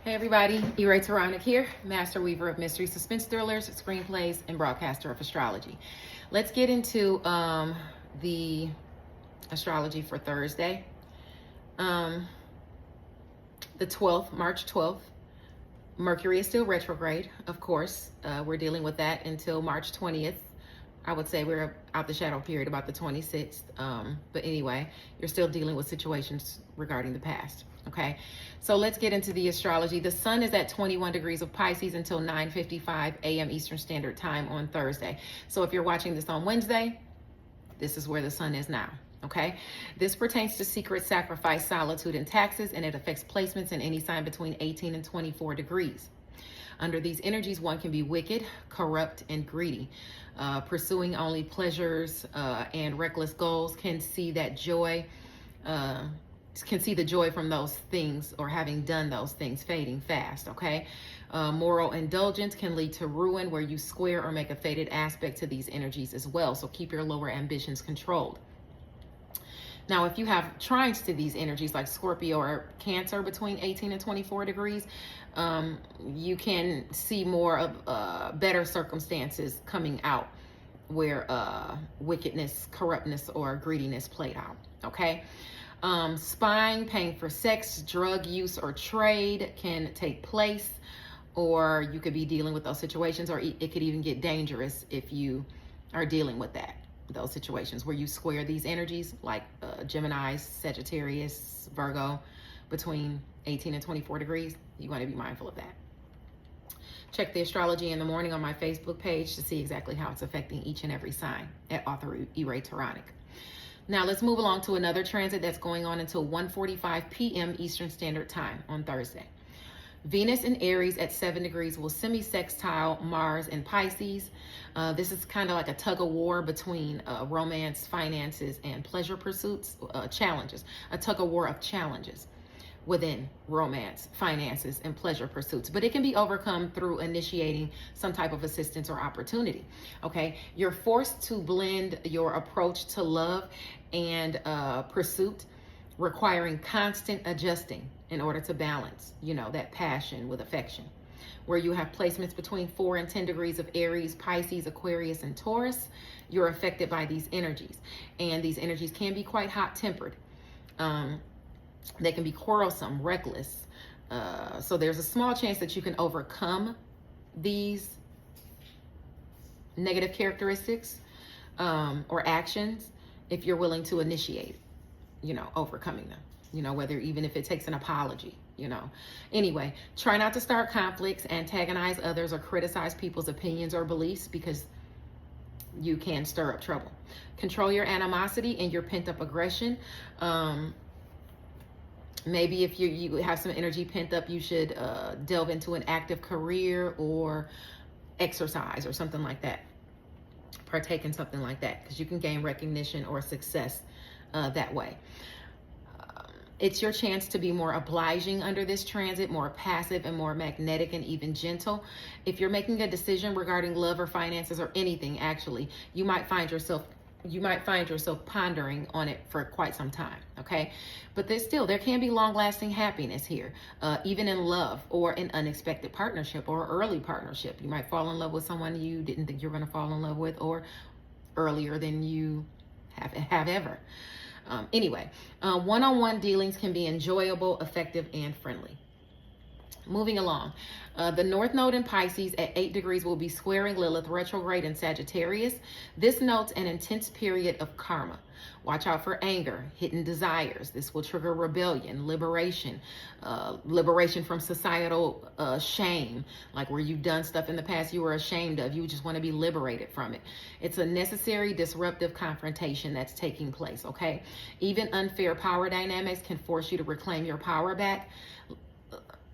Hey everybody, Enchantress here, master weaver of mystery, suspense thrillers, screenplays, and broadcaster of astrology. Let's get into the astrology for Thursday, the 12th, March 12th. Mercury is still retrograde, of course. We're dealing with that until March 20th. I would say we're out the shadow period about the 26th. But anyway, you're still dealing with situations regarding the past. Okay, so let's get into the astrology. The sun is at 21 degrees of Pisces until 9:55 a.m. Eastern Standard Time on Thursday. So if you're watching this on Wednesday, this is where the sun is now. Okay, this pertains to secret, sacrifice, solitude, and taxes, and it affects placements in any sign between 18 and 24 degrees. Under these energies, one can be wicked, corrupt, and greedy. Pursuing only pleasures and reckless goals can see that joy. Can see the joy from those things or having done those things fading fast, okay? Moral indulgence can lead to ruin where you square or make a fated aspect to these energies as well. So keep your lower ambitions controlled. Now, if you have trines to these energies like Scorpio or Cancer between 18 and 24 degrees, you can see more of better circumstances coming out where wickedness, corruptness, or greediness played out, okay? Spying, paying for sex, drug use, or trade can take place, or you could be dealing with those situations, or it could even get dangerous if you are dealing with those situations where you square these energies like Gemini, Sagittarius, Virgo between 18 and 24 degrees. You want to be mindful of that. Check the astrology in the morning on my Facebook page to see exactly how it's affecting each and every sign at author Enchantress. Now let's move along to another transit that's going on until 1:45 p.m. Eastern Standard Time on Thursday. Venus in Aries at 7 degrees will semi-sextile Mars in Pisces. This is kind of like a tug of war between romance, finances, and pleasure pursuits, challenges. A tug of war of challenges within romance, finances, and pleasure pursuits. But it can be overcome through initiating some type of assistance or opportunity, okay? You're forced to blend your approach to love and pursuit, requiring constant adjusting in order to balance, that passion with affection. Where you have placements between 4 and 10 degrees of Aries, Pisces, Aquarius, and Taurus, you're affected by these energies. And these energies can be quite hot-tempered. They can be quarrelsome, reckless. So there's a small chance that you can overcome these negative characteristics or actions if you're willing to initiate, overcoming them, whether even if it takes an apology, Anyway, try not to start conflicts, antagonize others, or criticize people's opinions or beliefs because you can stir up trouble. Control your animosity and your pent-up aggression. Maybe if you have some energy pent up, you should delve into an active career or exercise or something like that. Partake in something like that because you can gain recognition or success that way. It's your chance to be more obliging under this transit, more passive and more magnetic and even gentle. If you're making a decision regarding love or finances or anything, actually, you might find yourself pondering on it for quite some time, okay? But there can be long-lasting happiness here, even in love or an unexpected partnership or early partnership. You might fall in love with someone you didn't think you were going to fall in love with, or earlier than you have ever. Anyway, one-on-one dealings can be enjoyable, effective, and friendly. Moving along, the North Node in Pisces at 8 degrees will be squaring Lilith retrograde in Sagittarius. This notes an intense period of karma. Watch out for anger, hidden desires. This will trigger rebellion, liberation from societal shame, like where you've done stuff in the past you were ashamed of. You just want to be liberated from it. It's a necessary disruptive confrontation that's taking place, okay? Even unfair power dynamics can force you to reclaim your power back.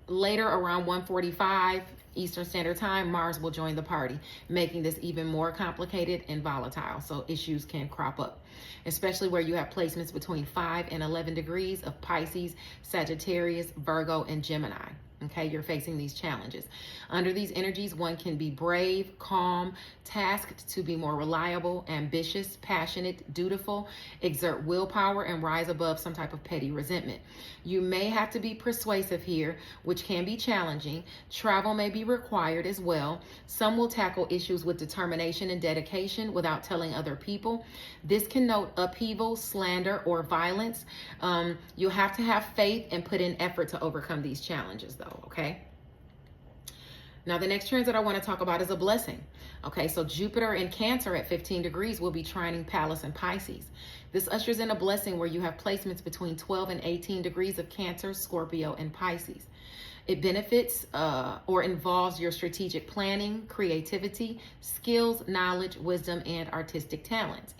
Later, around 1:45 Eastern Standard Time, Mars will join the party, making this even more complicated and volatile. So issues can crop up, especially where you have placements between 5 and 11 degrees of Pisces, Sagittarius, Virgo, and Gemini. Okay, you're facing these challenges. Under these energies, one can be brave, calm, tasked to be more reliable, ambitious, passionate, dutiful, exert willpower, and rise above some type of petty resentment. You may have to be persuasive here, which can be challenging. Travel may be required as well. Some will tackle issues with determination and dedication without telling other people. This can note upheaval, slander, or violence. You'll have to have faith and put in effort to overcome these challenges, though. Okay. Now, the next transit I want to talk about is a blessing. Okay, so Jupiter in Cancer at 15 degrees will be trining Pallas and Pisces. This ushers in a blessing where you have placements between 12 and 18 degrees of Cancer, Scorpio, and Pisces. It benefits or involves your strategic planning, creativity, skills, knowledge, wisdom, and artistic talents,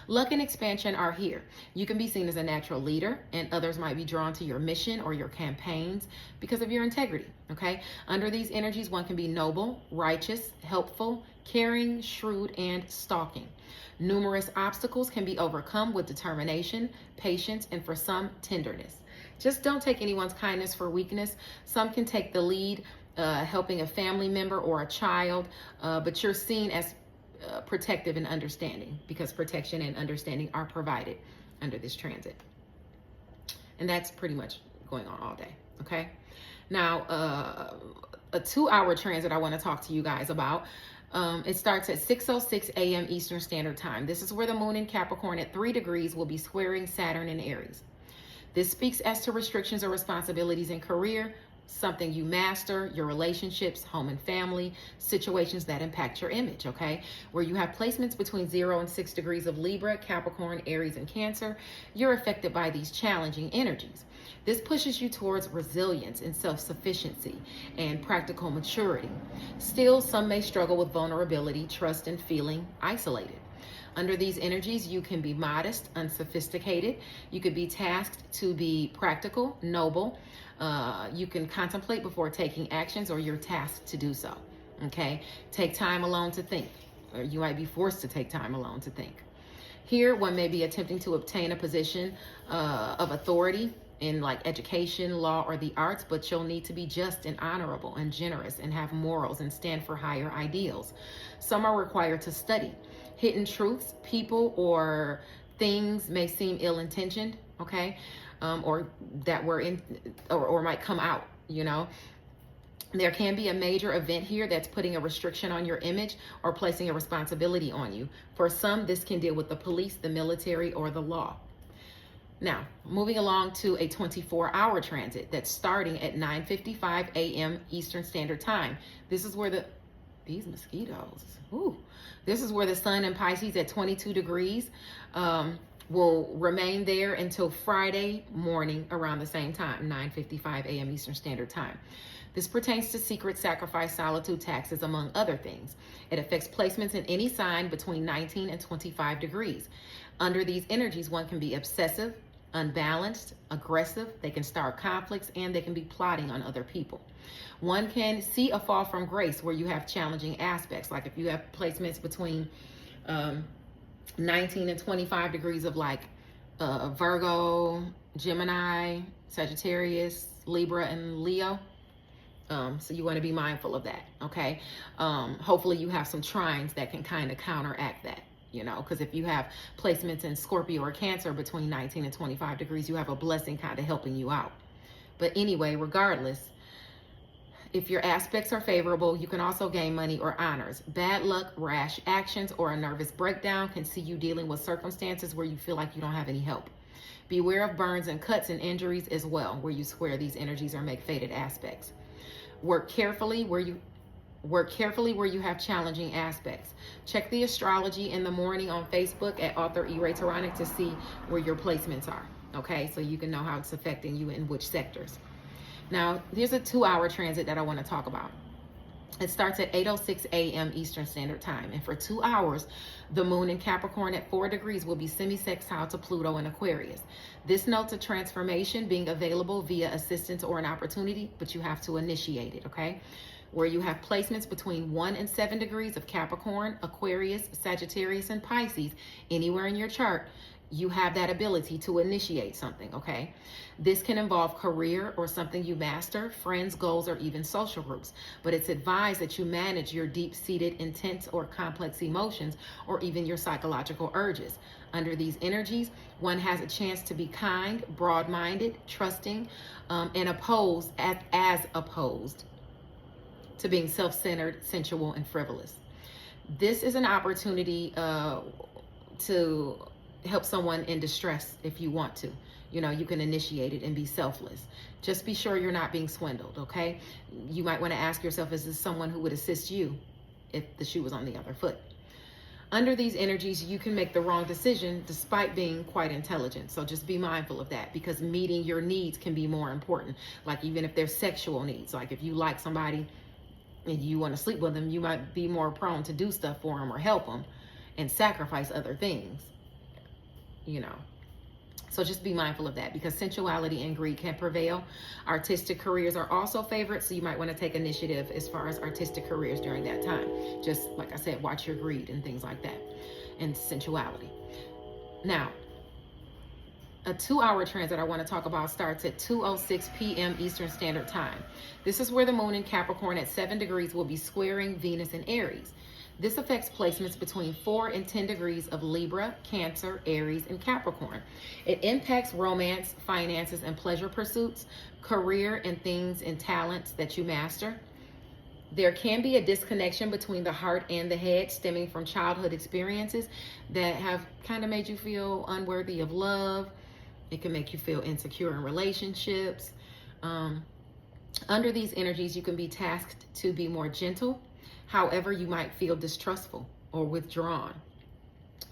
Luck and expansion are here. You can be seen as a natural leader, and others might be drawn to your mission or your campaigns because of your integrity, okay? Under these energies, one can be noble, righteous, helpful, caring, shrewd, and stalking. Numerous obstacles can be overcome with determination, patience, and for some, tenderness. Just don't take anyone's kindness for weakness. Some can take the lead, helping a family member or a child, but you're seen as protective and understanding because protection and understanding are provided under this transit. And that's pretty much going on all day, okay? Now, a 2-hour transit I want to talk to you guys about. It starts at 6:06 a.m. Eastern Standard Time. This is where the moon in Capricorn at 3 degrees will be squaring Saturn in Aries. This speaks as to restrictions or responsibilities in career, something you master, your relationships, home and family, situations that impact your image, okay? Where you have placements between 0 and 6 degrees of Libra, Capricorn, Aries, and Cancer, you're affected by these challenging energies. This pushes you towards resilience and self-sufficiency and practical maturity. Still, some may struggle with vulnerability, trust, and feeling isolated. Under these energies, you can be modest, unsophisticated. You could be tasked to be practical, noble. You can contemplate before taking actions, or you're tasked to do so. Okay? Take time alone to think, or you might be forced to take time alone to think. Here, one may be attempting to obtain a position of authority in like education, law, or the arts, but you'll need to be just and honorable and generous and have morals and stand for higher ideals. Some are required to study. Hidden truths, people, or things may seem ill-intentioned, okay? Or that were in, or might come out, you know? There can be a major event here that's putting a restriction on your image or placing a responsibility on you. For some, this can deal with the police, the military, or the law. Now, moving along to a 24-hour transit that's starting at 9:55 a.m. Eastern Standard Time. This is where these mosquitoes, this is where the sun in Pisces at 22 degrees will remain there until Friday morning around the same time, 9:55 a.m. Eastern Standard Time. This pertains to secret, sacrifice, solitude, taxes, among other things. It affects placements in any sign between 19 and 25 degrees. Under these energies, one can be obsessive, unbalanced, aggressive. They can start conflicts, and they can be plotting on other people. One can see a fall from grace where you have challenging aspects, like if you have placements between 19 and 25 degrees of like Virgo, Gemini, Sagittarius, Libra, and Leo. So you want to be mindful of that, okay? Hopefully you have some trines that can kind of counteract that, you know, because if you have placements in Scorpio or Cancer between 19 and 25 degrees, you have a blessing kind of helping you out. But anyway, regardless, if your aspects are favorable, you can also gain money or honors. Bad luck, rash actions, or a nervous breakdown can see you dealing with circumstances where you feel like you don't have any help. Beware of burns and cuts and injuries as well, where you square these energies or make fated aspects. Work carefully where you have challenging aspects. Check the Astrology in the morning on Facebook at author E. Taronic to see where your placements are, okay? So you can know how it's affecting you in which sectors. Now, here's a 2-hour transit that I want to talk about. It starts at 8:06 a.m. Eastern Standard Time. And for 2 hours, the moon in Capricorn at 4 degrees will be semi-sextile to Pluto in Aquarius. This notes a transformation being available via assistance or an opportunity, but you have to initiate it, okay? Where you have placements between 1 and 7 degrees of Capricorn, Aquarius, Sagittarius, and Pisces, anywhere in your chart, you have that ability to initiate something, okay? This can involve career or something you master, friends, goals, or even social groups. But it's advised that you manage your deep-seated, intense, or complex emotions, or even your psychological urges. Under these energies, one has a chance to be kind, broad-minded, trusting, and as opposed to being self-centered, sensual, and frivolous. This is an opportunity to help someone in distress if you want to. You know, you can initiate it and be selfless. Just be sure you're not being swindled, okay? You might want to ask yourself, is this someone who would assist you if the shoe was on the other foot? Under these energies, you can make the wrong decision despite being quite intelligent. So just be mindful of that, because meeting your needs can be more important. Like even if they're sexual needs, like if you like somebody and you want to sleep with them, you might be more prone to do stuff for them or help them and sacrifice other things, you know. So just be mindful of that, because sensuality and greed can prevail. Artistic careers are also favored, so you might want to take initiative as far as artistic careers during that time. Just like I said, watch your greed and things like that, and sensuality. Now, a 2-hour transit I want to talk about starts at 2:06 p.m. Eastern Standard Time. This is where the moon in Capricorn at 7 degrees will be squaring Venus in Aries. This affects placements between 4 and 10 degrees of Libra, Cancer, Aries, and Capricorn. It impacts romance, finances, and pleasure pursuits, career, and things and talents that you master. There can be a disconnection between the heart and the head stemming from childhood experiences that have kind of made you feel unworthy of love. It can make you feel insecure in relationships. Under these energies, you can be tasked to be more gentle. However, you might feel distrustful or withdrawn.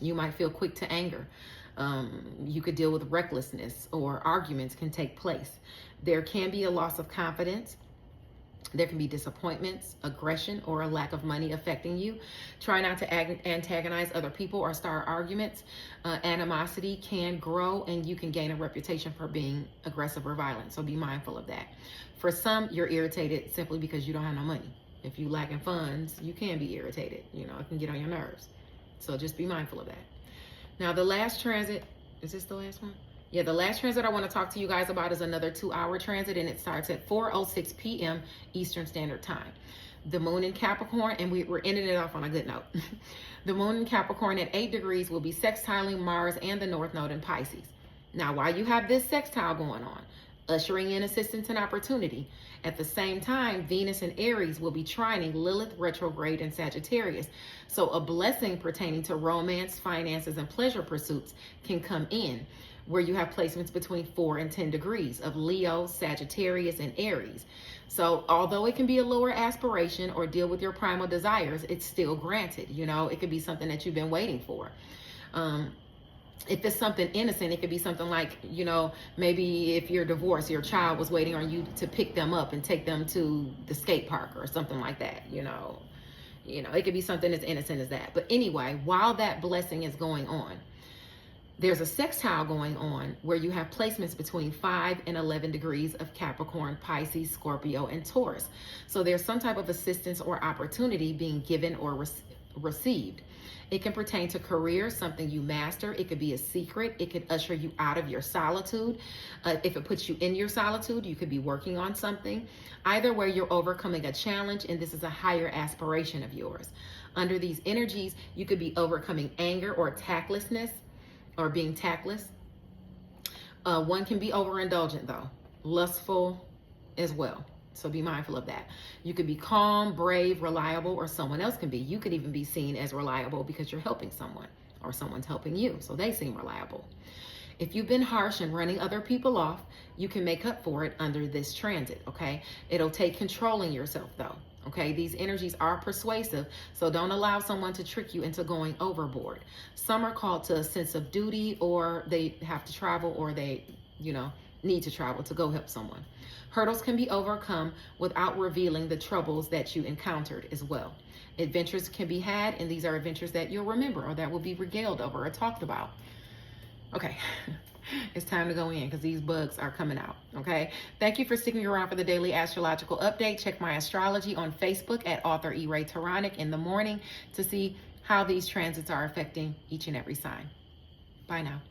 You might feel quick to anger. You could deal with recklessness, or arguments can take place. There can be a loss of confidence. There can be disappointments, aggression, or a lack of money affecting you. Try not to antagonize other people or start arguments. Animosity can grow, and you can gain a reputation for being aggressive or violent. So be mindful of that. For some, you're irritated simply because you don't have no money. If you lacking funds, you can be irritated. You know, it can get on your nerves. So just be mindful of that. Now, the last transit, is this the last one? Yeah, the last transit I want to talk to you guys about is another 2-hour transit, and it starts at 4:06 p.m. Eastern Standard Time. The moon in Capricorn, and we're ending it off on a good note. The moon in Capricorn at 8 degrees will be sextiling Mars and the North Node in Pisces. Now, while you have this sextile going on, ushering in assistance and opportunity, at the same time, Venus and Aries will be trining Lilith retrograde in Sagittarius. So a blessing pertaining to romance, finances, and pleasure pursuits can come in, where you have placements between 4 and 10 degrees of Leo, Sagittarius, and Aries. So although it can be a lower aspiration or deal with your primal desires, it's still granted. You know, it could be something that you've been waiting for. If it's something innocent, it could be something like, you know, maybe if you're divorced, your child was waiting on you to pick them up and take them to the skate park or something like that. You know, it could be something as innocent as that. But anyway, while that blessing is going on, there's a sextile going on where you have placements between 5 and 11 degrees of Capricorn, Pisces, Scorpio, and Taurus. So there's some type of assistance or opportunity being given or received. It can pertain to career, something you master. It could be a secret. It could usher you out of your solitude. If it puts you in your solitude, you could be working on something. Either way, you're overcoming a challenge, and this is a higher aspiration of yours. Under these energies, you could be overcoming anger or tactlessness, or being tactless. One can be overindulgent though, lustful as well. So be mindful of that. You could be calm, brave, reliable, or someone else can be. You could even be seen as reliable because you're helping someone, or someone's helping you, so they seem reliable. If you've been harsh and running other people off, you can make up for it under this transit, okay? It'll take controlling yourself though, okay? These energies are persuasive, so don't allow someone to trick you into going overboard. Some are called to a sense of duty, or they have to travel, or they, need to travel to go help someone. Hurdles can be overcome without revealing the troubles that you encountered as well. Adventures can be had, and these are adventures that you'll remember, or that will be regaled over or talked about. Okay, it's time to go in because these bugs are coming out, okay? Thank you for sticking around for the daily astrological update. Check my astrology on Facebook at author E. Ray Taronic in the morning to see how these transits are affecting each and every sign. Bye now.